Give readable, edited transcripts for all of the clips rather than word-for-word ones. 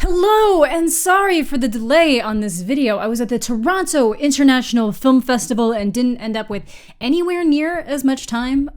Hello, and sorry for the delay on this video. I was at the Toronto International Film Festival and didn't end up with anywhere near as much time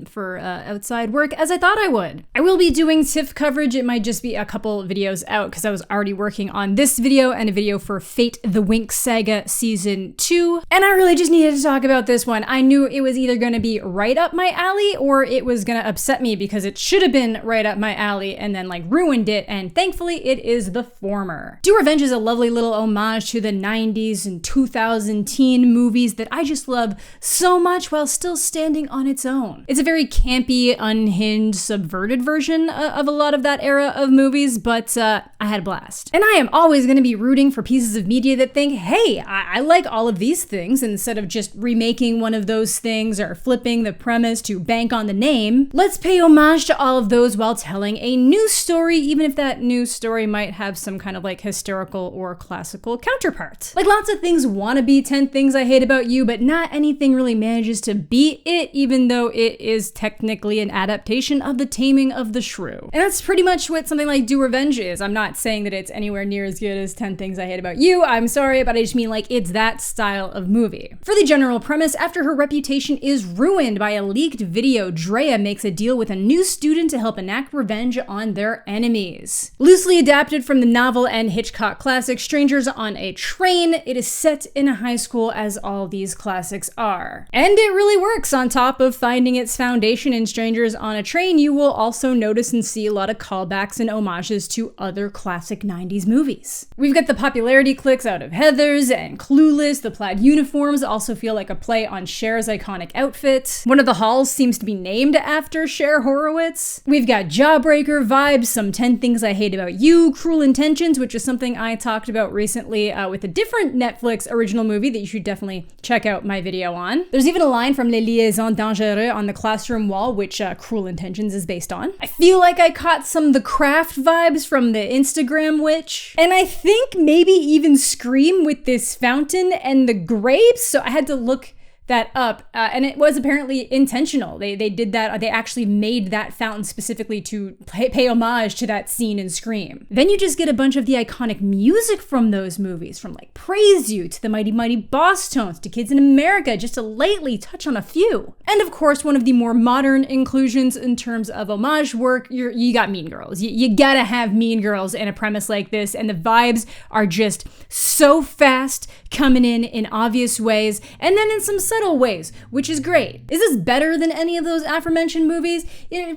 for outside work as I thought I would. I will be doing TIFF coverage. It might just be a couple videos out because I was already working on this video and a video for Fate the Winx Saga Season 2. And I really just needed to talk about this one. I knew it was either going to be right up my alley or it was going to upset me because it should have been right up my alley and then like ruined it. And thankfully it is the former. Do Revenge is a lovely little homage to the 90s and 2000 teen movies that I just love so much while still standing on its own. It's a very campy, unhinged, subverted version of a lot of that era of movies, but I had a blast. And I am always going to be rooting for pieces of media that think, hey, I like all of these things, instead of just remaking one of those things or flipping the premise to bank on the name. Let's pay homage to all of those while telling a new story, even if that new story might have some kind of like historical or classical counterpart. Like lots of things want to be 10 Things I Hate About You, but not anything really manages to beat it, even though it is technically an adaptation of The Taming of the Shrew. And that's pretty much what something like Do Revenge is. I'm not saying that it's anywhere near as good as 10 Things I Hate About You, I'm sorry, but I just mean like it's that style of movie. For the general premise, after her reputation is ruined by a leaked video, Drea makes a deal with a new student to help enact revenge on their enemies. Loosely adapted from the novel and Hitchcock classic Strangers on a Train, it is set in a high school, as all these classics are. And it really works. On top of finding its foundation in Strangers on a Train, you will also notice and see a lot of callbacks and homages to other classic 90s movies. We've got the popularity clicks out of Heathers and Clueless. The plaid uniforms also feel like a play on Cher's iconic outfit. One of the halls seems to be named after Cher Horowitz. We've got Jawbreaker vibes, some 10 Things I Hate About You, Cruel Intentions, which is something I talked about recently with a different Netflix original movie that you should definitely check out my video on. There's even a line from Les Liaisons Dangereuses on the classroom wall, which Cruel Intentions is based on. I feel like I caught some The Craft vibes from the Instagram witch. And I think maybe even Scream with this fountain and the grapes, so I had to look that up, and it was apparently intentional. They did that, they actually made that fountain specifically to pay homage to that scene in Scream. Then you just get a bunch of the iconic music from those movies, from like Praise You to the Mighty Mighty Boss Tones to Kids in America, just to lightly touch on a few. And of course, one of the more modern inclusions in terms of homage work, you got Mean Girls. You gotta have Mean Girls in a premise like this, and the vibes are just so fast, coming in obvious ways, and then in some subtle ways, which is great. Is this better than any of those aforementioned movies?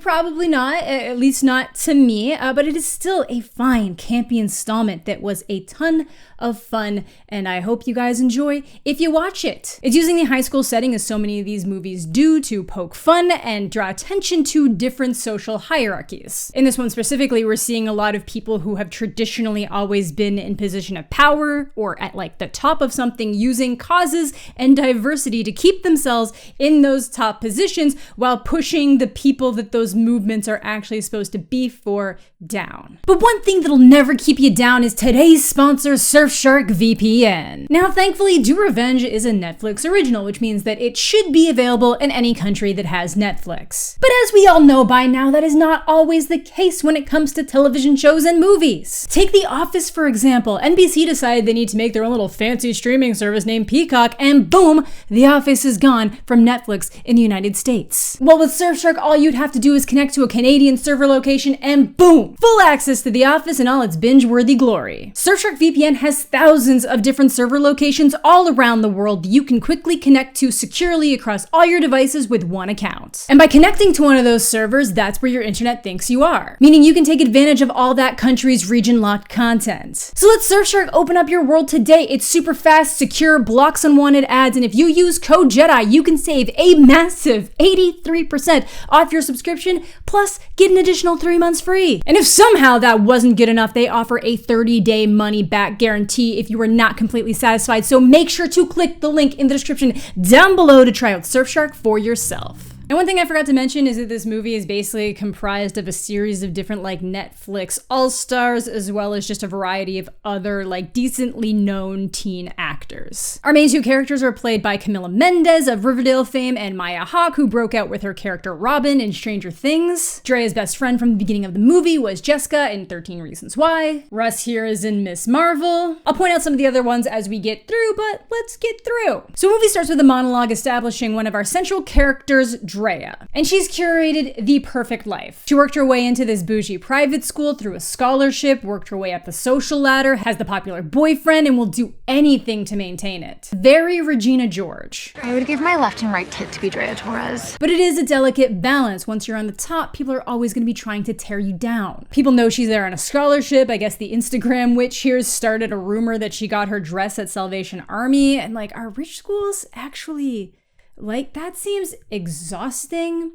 Probably not, at least not to me, but it is still a fine, campy installment that was a ton of fun, and I hope you guys enjoy if you watch it. It's using the high school setting, as so many of these movies do, to poke fun and draw attention to different social hierarchies. In this one specifically, we're seeing a lot of people who have traditionally always been in position of power or at like the top of something, using causes and diversity to keep themselves in those top positions while pushing the people that those movements are actually supposed to be for down. But one thing that'll never keep you down is today's sponsor, Surfshark VPN. Now, thankfully, Do Revenge is a Netflix original, which means that it should be available in any country that has Netflix. But as we all know by now, that is not always the case when it comes to television shows and movies. Take The Office, for example. NBC decided they need to make their own little fancy streaming service named Peacock, and boom, The Office is gone from Netflix in the United States. Well, with Surfshark, all you'd have to do is connect to a Canadian server location and boom, full access to The Office in all its binge-worthy glory. Surfshark VPN has thousands of different server locations all around the world that you can quickly connect to securely across all your devices with one account. And by connecting to one of those servers, that's where your internet thinks you are, meaning you can take advantage of all that country's region-locked content. So let Surfshark open up your world today. It's super fast, secure, blocks unwanted ads, and if you use code JEDI, you can save a massive 83% off your subscription, plus get an additional 3 months free. And if somehow that wasn't good enough, they offer a 30-day money-back guarantee if you are not completely satisfied, so make sure to click the link in the description down below to try out Surfshark for yourself. And one thing I forgot to mention is that this movie is basically comprised of a series of different like Netflix all-stars, as well as just a variety of other like decently known teen actors. Our main two characters are played by Camila Mendes of Riverdale fame and Maya Hawke, who broke out with her character Robin in Stranger Things. Drea's best friend from the beginning of the movie was Jessica in 13 Reasons Why. Russ here is in Miss Marvel. I'll point out some of the other ones as we get through, but let's get through. So the movie starts with a monologue establishing one of our central characters, Drea, and she's curated the perfect life. She worked her way into this bougie private school through a scholarship, worked her way up the social ladder, has the popular boyfriend, and will do anything to maintain it. Very Regina George. I would give my left and right tit to be Drea Torres. But it is a delicate balance. Once you're on the top, people are always going to be trying to tear you down. People know she's there on a scholarship. I guess the Instagram witch here started a rumor that she got her dress at Salvation Army, and like, are rich schools actually like, that seems exhausting.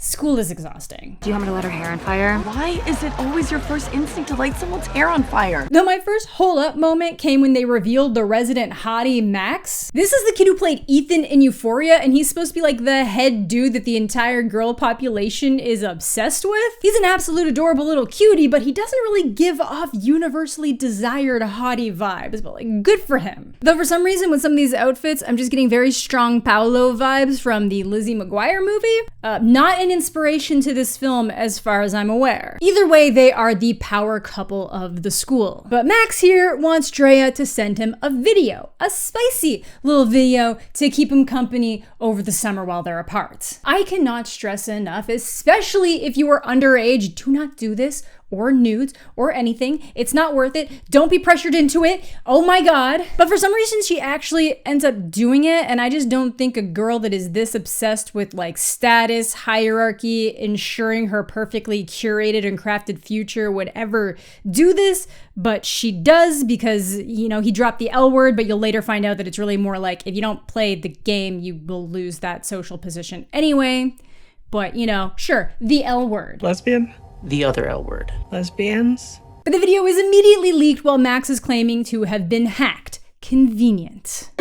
School is exhausting. Do you want me to light her hair on fire? Why is it always your first instinct to light someone's hair on fire? Though my first hold up moment came when they revealed the resident hottie Max. This is the kid who played Ethan in Euphoria, and he's supposed to be like the head dude that the entire girl population is obsessed with. He's an absolute adorable little cutie, but he doesn't really give off universally desired hottie vibes, but like, good for him. Though for some reason with some of these outfits, I'm just getting very strong Paolo vibes from the Lizzie McGuire movie. Not an inspiration to this film as far as I'm aware. Either way, they are the power couple of the school. But Max here wants Drea to send him a video, a spicy little video to keep him company over the summer while they're apart. I cannot stress enough, especially if you are underage, do not do this, or nudes, or anything. It's not worth it. Don't be pressured into it. Oh my God. But for some reason, she actually ends up doing it, and I just don't think a girl that is this obsessed with like status, hierarchy, ensuring her perfectly curated and crafted future would ever do this, but she does because, you know, he dropped the L word, but you'll later find out that it's really more like, if you don't play the game, you will lose that social position anyway. But, you know, sure, the L word. Lesbian? The other L word. Lesbians? But the video is immediately leaked while Max is claiming to have been hacked. Convenient.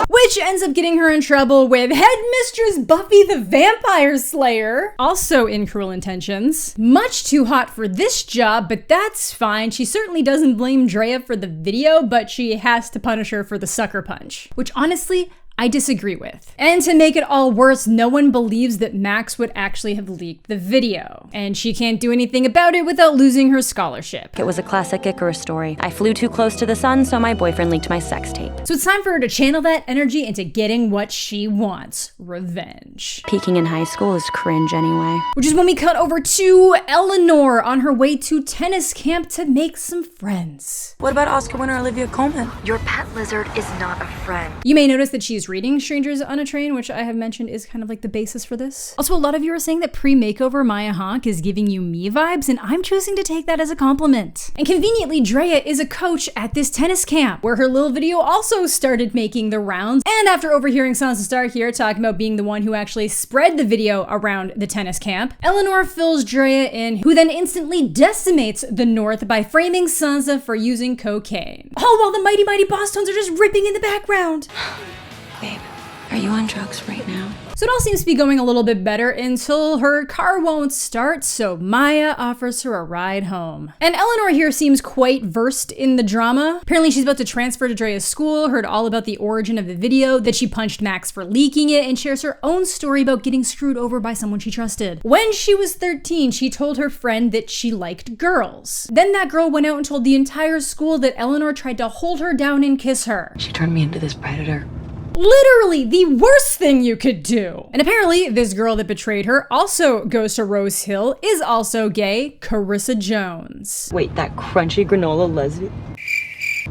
Which ends up getting her in trouble with Headmistress Buffy the Vampire Slayer, also in Cruel Intentions. Much too hot for this job, but that's fine. She certainly doesn't blame Drea for the video, but she has to punish her for the sucker punch, which honestly, I disagree with. And to make it all worse, no one believes that Max would actually have leaked the video. And she can't do anything about it without losing her scholarship. It was a classic Icarus story. I flew too close to the sun, so my boyfriend leaked my sex tape. So it's time for her to channel that energy into getting what she wants. Revenge. Peaking in high school is cringe anyway. Which is when we cut over to Eleanor on her way to tennis camp to make some friends. What about Oscar winner Olivia Colman? Your pet lizard is not a friend. You may notice that she's reading Strangers on a Train, which I have mentioned is kind of like the basis for this. Also, a lot of you are saying that pre-makeover Maya Hawke is giving you me vibes, and I'm choosing to take that as a compliment. And conveniently, Drea is a coach at this tennis camp, where her little video also started making the rounds. And after overhearing Sansa Stark here talking about being the one who actually spread the video around the tennis camp, Eleanor fills Drea in, who then instantly decimates the North by framing Sansa for using cocaine. All while the mighty, mighty boss tones are just ripping in the background. Babe, are you on drugs right now? So it all seems to be going a little bit better until her car won't start, so Maya offers her a ride home. And Eleanor here seems quite versed in the drama. Apparently she's about to transfer to Drea's school, heard all about the origin of the video, that she punched Max for leaking it, and shares her own story about getting screwed over by someone she trusted. When she was 13, she told her friend that she liked girls. Then that girl went out and told the entire school that Eleanor tried to hold her down and kiss her. She turned me into this predator. Literally the worst thing you could do. And apparently this girl that betrayed her also goes to Rose Hill, is also gay, Carissa Jones. Wait, that crunchy granola lesbian?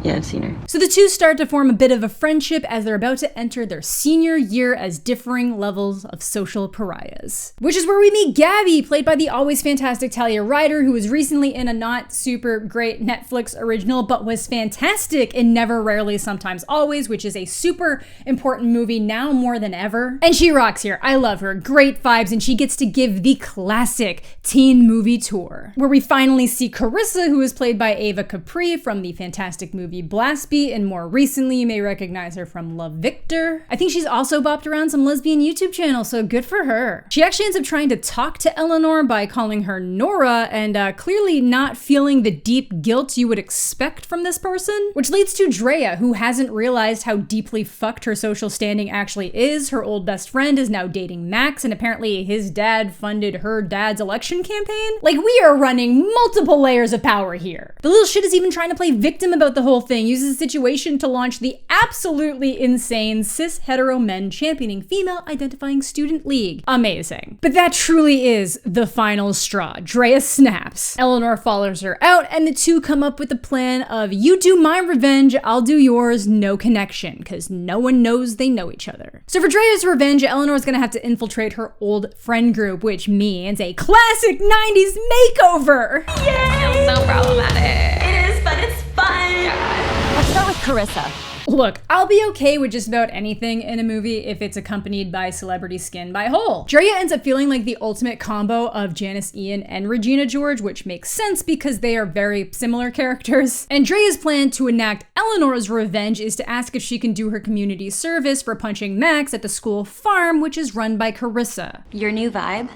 Yeah, I've seen her. So the two start to form a bit of a friendship as they're about to enter their senior year as differing levels of social pariahs. Which is where we meet Gabby, played by the always fantastic Talia Ryder, who was recently in a not super great Netflix original, but was fantastic in Never, Rarely, Sometimes, Always, which is a super important movie now more than ever. And she rocks here. I love her. Great vibes, and she gets to give the classic teen movie tour, where we finally see Carissa, who is played by Ava Capri from the fantastic movie movie Blast Beat, and more recently you may recognize her from Love Victor. I think she's also bopped around some lesbian YouTube channels, so good for her. She actually ends up trying to talk to Eleanor by calling her Nora, and clearly not feeling the deep guilt you would expect from this person, which leads to Drea, who hasn't realized how deeply fucked her social standing actually is. Her old best friend is now dating Max, and apparently his dad funded her dad's election campaign. Like, we are running multiple layers of power here. The little shit is even trying to play victim about the whole thing, uses the situation to launch the absolutely insane cis hetero men championing female identifying student league. Amazing. But that truly is the final straw. Drea snaps. Eleanor follows her out, and the two come up with the plan of, you do my revenge, I'll do yours, no connection, because no one knows they know each other. So for Drea's revenge, Eleanor's gonna have to infiltrate her old friend group, which means a classic 90s makeover. Yay! So problematic. It is, but it's fun. Let's start with Carissa. Look, I'll be okay with just about anything in a movie if it's accompanied by celebrity skin by Hole. Drea ends up feeling like the ultimate combo of Janice Ian and Regina George, which makes sense because they are very similar characters. And Drea's plan to enact Eleanor's revenge is to ask if she can do her community service for punching Max at the school farm, which is run by Carissa. Your new vibe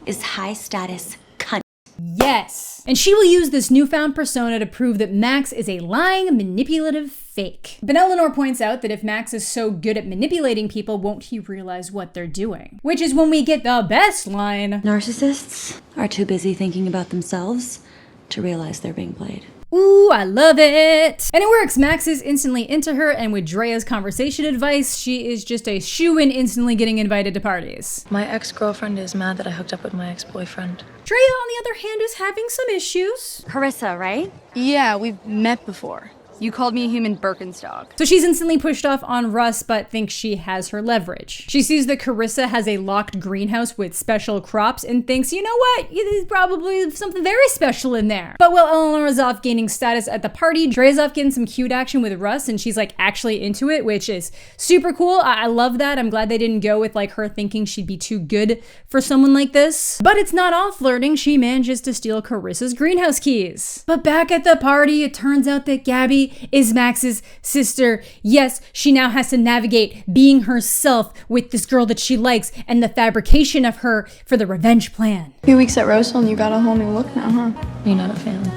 is high status cunt. Yes! And she will use this newfound persona to prove that Max is a lying, manipulative fake. But Eleanor points out that if Max is so good at manipulating people, won't he realize what they're doing? Which is when we get the best line. Narcissists are too busy thinking about themselves to realize they're being played. Ooh, I love it. And it works. Max is instantly into her, and with Drea's conversation advice, she is just a shoo-in, instantly getting invited to parties. My ex-girlfriend is mad that I hooked up with my ex-boyfriend. Drea, on the other hand, is having some issues. Carissa, right? Yeah, we've met before. You called me a human Birkenstock. So she's instantly pushed off on Russ, but thinks she has her leverage. She sees that Carissa has a locked greenhouse with special crops and thinks, you know what? There's probably something very special in there. But while Eleanor is off gaining status at the party, Dre's off getting some cute action with Russ, and she's like actually into it, which is super cool. I love that. I'm glad they didn't go with like her thinking she'd be too good for someone like this. But it's not all flirting. She manages to steal Carissa's greenhouse keys. But back at the party, it turns out that Gabby is Max's sister. Yes, she now has to navigate being herself with this girl that she likes and the fabrication of her for the revenge plan. A few weeks at Roseville and you got a whole new look now, huh? You're not a fan.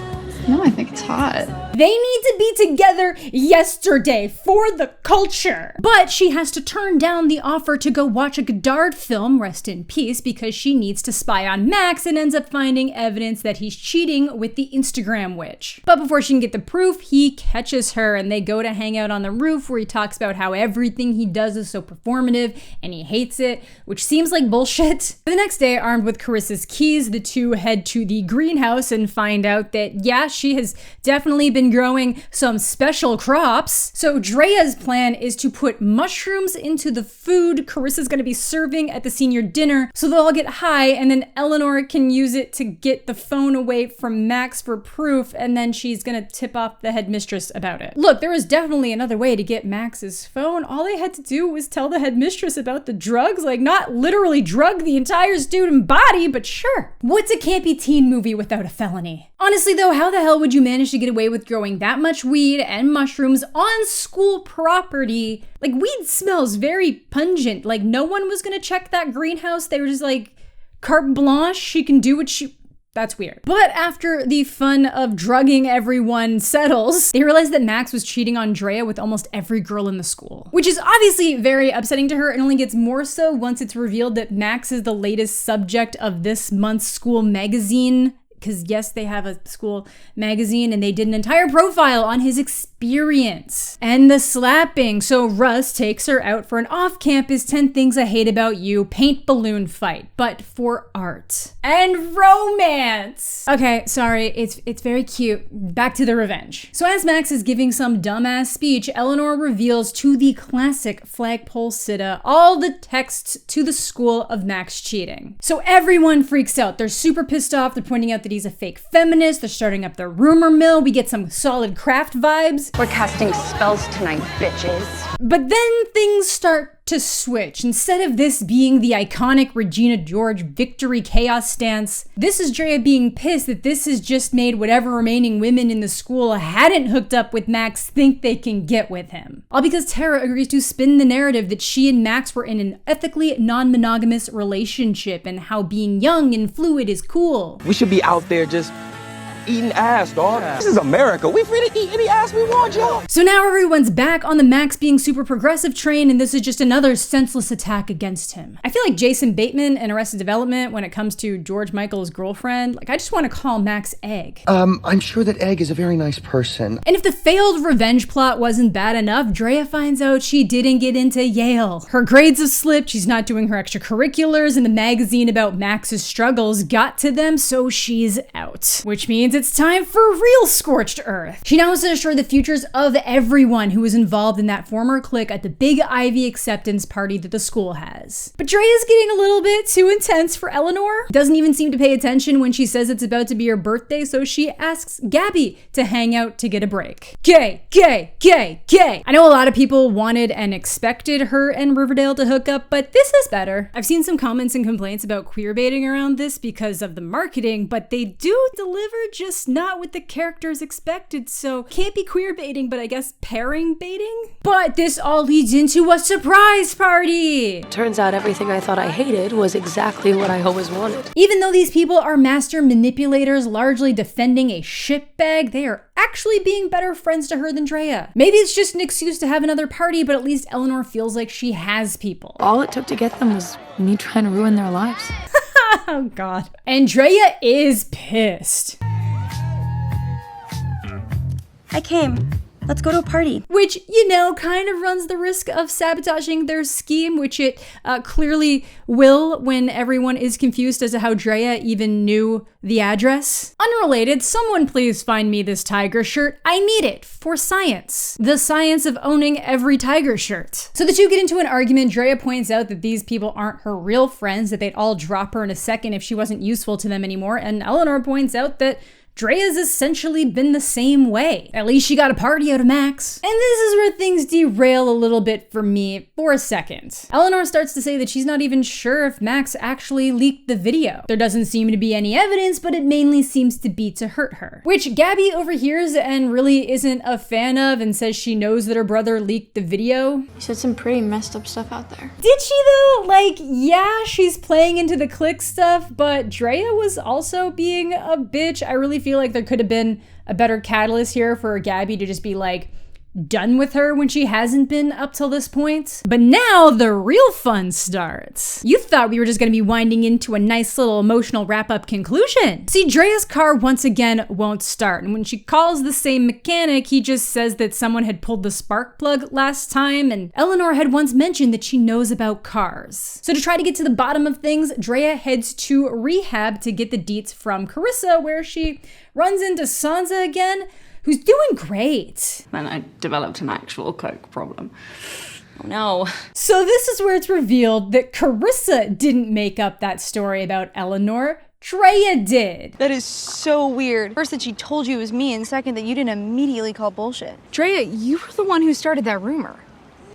No, I think it's hot. They need to be together yesterday for the culture. But she has to turn down the offer to go watch a Godard film, rest in peace, because she needs to spy on Max and ends up finding evidence that he's cheating with the Instagram witch. But before she can get the proof, he catches her and they go to hang out on the roof where he talks about how everything he does is so performative and he hates it, which seems like bullshit. The next day, armed with Carissa's keys, the two head to the greenhouse and find out that, yeah, she has definitely been growing some special crops. So Drea's plan is to put mushrooms into the food Carissa's gonna be serving at the senior dinner so they'll all get high, and then Eleanor can use it to get the phone away from Max for proof, and then she's gonna tip off the headmistress about it. Look, there was definitely another way to get Max's phone. All they had to do was tell the headmistress about the drugs, like not literally drug the entire student body, but sure. What's a campy teen movie without a felony? Honestly though, how the hell would you manage to get away with growing that much weed and mushrooms on school property? Like, weed smells very pungent. Like, no one was gonna check that greenhouse. They were just like, carte blanche, she can do what she... That's weird. But after the fun of drugging everyone settles, they realize that Max was cheating on Drea with almost every girl in the school, which is obviously very upsetting to her and only gets more so once it's revealed that Max is the latest subject of this month's school magazine. Because yes, they have a school magazine and they did an entire profile on his experience. And the slapping. So Russ takes her out for an off-campus 10 Things I Hate About You paint balloon fight, but for art. And romance. Okay, sorry, it's very cute. Back to the revenge. So as Max is giving some dumbass speech, Eleanor reveals to the classic flagpole sitta all the texts to the school of Max cheating. So everyone freaks out. They're super pissed off. They're pointing out that he's a fake feminist. They're starting up the rumor mill. We get some solid craft vibes. We're casting spells tonight, bitches. But then things start to switch. Instead of this being the iconic Regina George victory chaos stance, this is Drea being pissed that this has just made whatever remaining women in the school hadn't hooked up with Max think they can get with him. All because Tara agrees to spin the narrative that she and Max were in an ethically non-monogamous relationship and how being young and fluid is cool. We should be out there just eating ass, dog. This is America. We free to eat any ass we want, y'all. So now everyone's back on the Max being super progressive train, and this is just another senseless attack against him. I feel like Jason Bateman in Arrested Development when it comes to George Michael's girlfriend. Like, I just want to call Max Egg. I'm sure that Egg is a very nice person. And if the failed revenge plot wasn't bad enough, Drea finds out she didn't get into Yale. Her grades have slipped, she's not doing her extracurriculars, and the magazine about Max's struggles got to them, so she's out. Which means it's time for real scorched earth. She now wants to destroy the futures of everyone who was involved in that former clique at the big Ivy acceptance party that the school has. But Drea's getting a little bit too intense for Eleanor. Doesn't even seem to pay attention when she says it's about to be her birthday, so she asks Gabby to hang out to get a break. Gay, gay, gay, gay. I know a lot of people wanted and expected her and Riverdale to hook up, but this is better. I've seen some comments and complaints about queerbaiting around this because of the marketing, but they do deliver just not what the characters expected, so can't be queer baiting, but I guess pairing baiting? But this all leads into a surprise party! Turns out everything I thought I hated was exactly what I always wanted. Even though these people are master manipulators largely defending a shitbag, they are actually being better friends to her than Drea. Maybe it's just an excuse to have another party, but at least Eleanor feels like she has people. All it took to get them was me trying to ruin their lives. Oh god. And Drea is pissed. I came. Let's go to a party. Which, you know, kind of runs the risk of sabotaging their scheme, which it clearly will when everyone is confused as to how Drea even knew the address. Unrelated, someone please find me this tiger shirt. I need it for science. The science of owning every tiger shirt. So the two get into an argument. Drea points out that these people aren't her real friends, that they'd all drop her in a second if she wasn't useful to them anymore. And Eleanor points out that Drea's essentially been the same way. At least she got a party out of Max. And this is where things derail a little bit for me for a second. Eleanor starts to say that she's not even sure if Max actually leaked the video. There doesn't seem to be any evidence, but it mainly seems to be to hurt her. Which Gabby overhears and really isn't a fan of and says she knows that her brother leaked the video. You said some pretty messed up stuff out there. Did she though? Like, yeah, she's playing into the clique stuff, but Drea was also being a bitch. I really feel like there could have been a better catalyst here for Gabby to just be like done with her when she hasn't been up till this point. But now the real fun starts. You thought we were just gonna be winding into a nice little emotional wrap-up conclusion. See, Drea's car once again won't start, and when she calls the same mechanic, he just says that someone had pulled the spark plug last time, and Eleanor had once mentioned that she knows about cars. So to try to get to the bottom of things, Drea heads to rehab to get the deets from Carissa, where she runs into Sansa again, who's doing great. Then I developed an actual coke problem. Oh no. So this is where it's revealed that Carissa didn't make up that story about Eleanor. Drea did. That is so weird. First that she told you it was me, and second that you didn't immediately call bullshit. Drea, you were the one who started that rumor.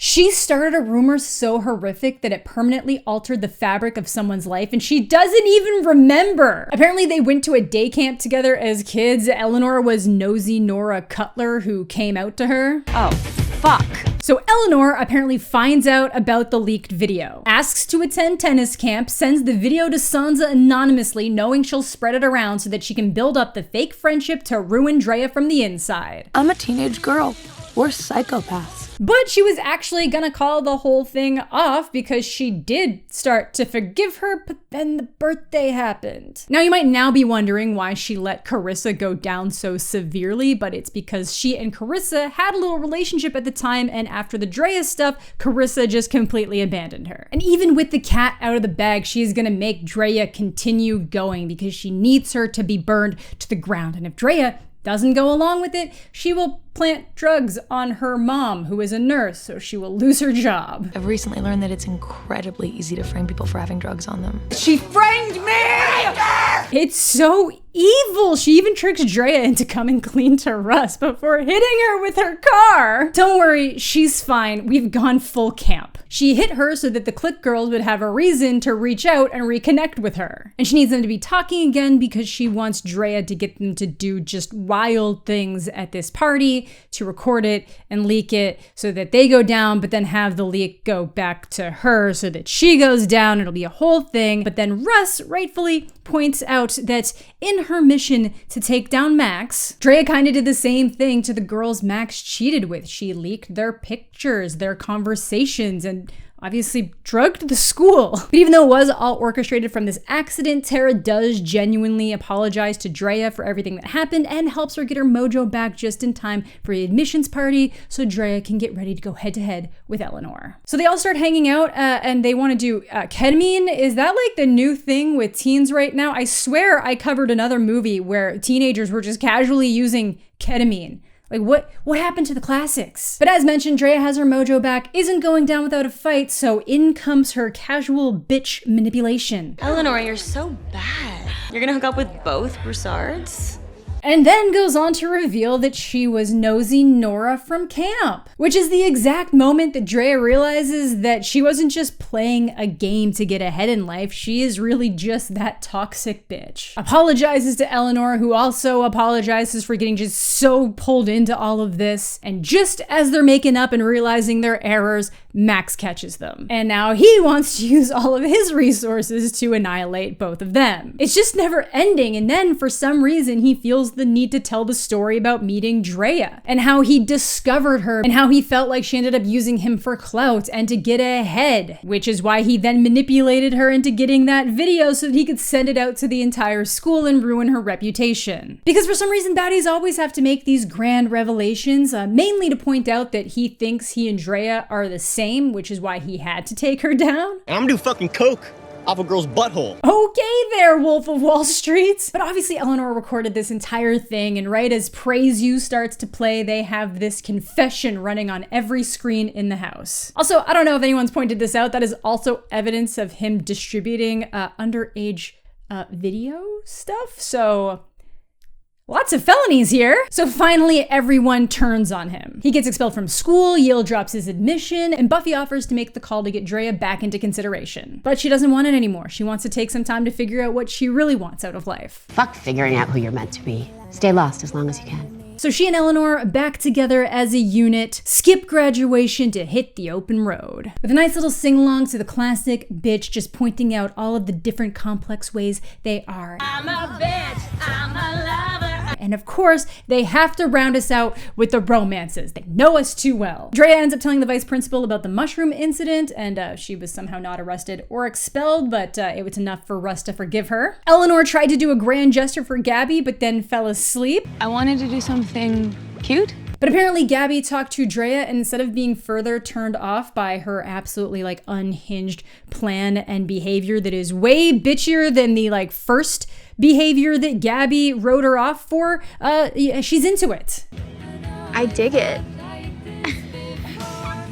She started a rumor so horrific that it permanently altered the fabric of someone's life, and she doesn't even remember. Apparently they went to a day camp together as kids. Eleanor was nosy Nora Cutler, who came out to her. Oh, fuck. So Eleanor apparently finds out about the leaked video, asks to attend tennis camp, sends the video to Sansa anonymously, knowing she'll spread it around so that she can build up the fake friendship to ruin Drea from the inside. I'm a teenage girl. We're psychopaths. But she was actually gonna call the whole thing off because she did start to forgive her, but then the birthday happened. Now you might now be wondering why she let Carissa go down so severely, but it's because she and Carissa had a little relationship at the time, and after the Drea stuff, Carissa just completely abandoned her. And even with the cat out of the bag, she's gonna make Drea continue going because she needs her to be burned to the ground. And if Drea doesn't go along with it, she will plant drugs on her mom, who is a nurse, so she will lose her job. I've recently learned that it's incredibly easy to frame people for having drugs on them. She framed me! It's so evil. She even tricks Drea into coming clean to Russ before hitting her with her car. Don't worry, she's fine. We've gone full camp. She hit her so that the Click girls would have a reason to reach out and reconnect with her. And she needs them to be talking again because she wants Drea to get them to do just wild things at this party, to record it and leak it so that they go down, but then have the leak go back to her so that she goes down. It'll be a whole thing. But then Russ rightfully points out that in her mission to take down Max, Drea kind of did the same thing to the girls Max cheated with. She leaked their pictures, their conversations, and obviously drugged the school. But even though it was all orchestrated from this accident, Tara does genuinely apologize to Drea for everything that happened and helps her get her mojo back just in time for the admissions party so Drea can get ready to go head to head with Eleanor. So they all start hanging out and they want to do ketamine. Is that like the new thing with teens right now? I swear I covered another movie where teenagers were just casually using ketamine. Like, what happened to the classics? But as mentioned, Drea has her mojo back, isn't going down without a fight, so in comes her casual bitch manipulation. Eleanor, you're so bad. You're gonna hook up with both Broussards? And then goes on to reveal that she was nosy Nora from camp, which is the exact moment that Drea realizes that she wasn't just playing a game to get ahead in life, she is really just that toxic bitch. Apologizes to Eleanor, who also apologizes for getting just so pulled into all of this, and just as they're making up and realizing their errors, Max catches them. And now he wants to use all of his resources to annihilate both of them. It's just never ending, and then for some reason he feels the need to tell the story about meeting Drea and how he discovered her and how he felt like she ended up using him for clout and to get ahead, which is why he then manipulated her into getting that video so that he could send it out to the entire school and ruin her reputation. Because for some reason baddies always have to make these grand revelations, mainly to point out that he thinks he and Drea are the same, which is why he had to take her down. And I'm gonna do fucking coke off a girl's butthole. Okay there, Wolf of Wall Street. But obviously Eleanor recorded this entire thing, and right as Praise You starts to play, they have this confession running on every screen in the house. Also, I don't know if anyone's pointed this out, that is also evidence of him distributing underage video stuff, so lots of felonies here. So finally, everyone turns on him. He gets expelled from school, Yale drops his admission, and Buffy offers to make the call to get Drea back into consideration. But she doesn't want it anymore. She wants to take some time to figure out what she really wants out of life. Fuck figuring out who you're meant to be. Stay lost as long as you can. So she and Eleanor back together as a unit, skip graduation to hit the open road. With a nice little sing-along to the classic bitch, just pointing out all of the different complex ways they are. I'm a bitch, I'm a lover. And of course, they have to round us out with the romances. They know us too well. Drea ends up telling the vice principal about the mushroom incident, and she was somehow not arrested or expelled, but it was enough for Russ to forgive her. Eleanor tried to do a grand gesture for Gabby, but then fell asleep. I wanted to do something cute. But apparently Gabby talked to Drea, and instead of being further turned off by her absolutely like unhinged plan and behavior that is way bitchier than the like first behavior that Gabby wrote her off for, she's into it. I dig it.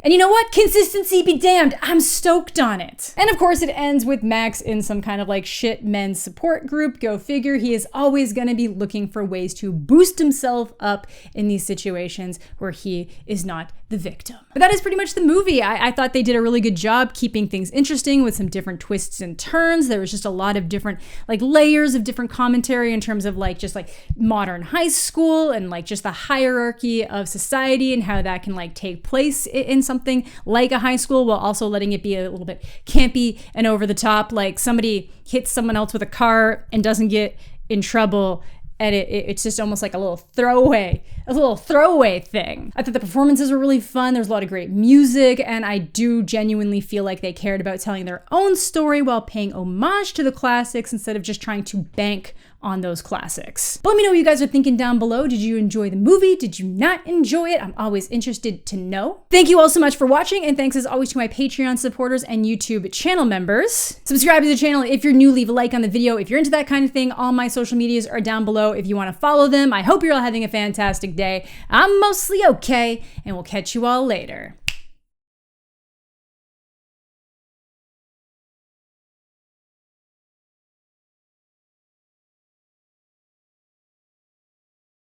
And you know what? Consistency be damned. I'm stoked on it. And of course it ends with Max in some kind of like shit men's support group. Go figure. He is always going to be looking for ways to boost himself up in these situations where he is not the victim. But that is pretty much the movie. I thought they did a really good job keeping things interesting with some different twists and turns. There was just a lot of different like layers of different commentary in terms of like just like modern high school and like just the hierarchy of society and how that can like take place in something like a high school while also letting it be a little bit campy and over the top. Like somebody hits someone else with a car and doesn't get in trouble, and it's just almost like a little throwaway thing. I thought the performances were really fun. There's a lot of great music, and I do genuinely feel like they cared about telling their own story while paying homage to the classics instead of just trying to bank on those classics. But let me know what you guys are thinking down below. Did you enjoy the movie? Did you not enjoy it? I'm always interested to know. Thank you all so much for watching, and thanks as always to my Patreon supporters and YouTube channel members. Subscribe to the channel if you're new, leave a like on the video if you're into that kind of thing. All my social medias are down below if you want to follow them. I hope you're all having a fantastic day. I'm mostly okay, and we'll catch you all later.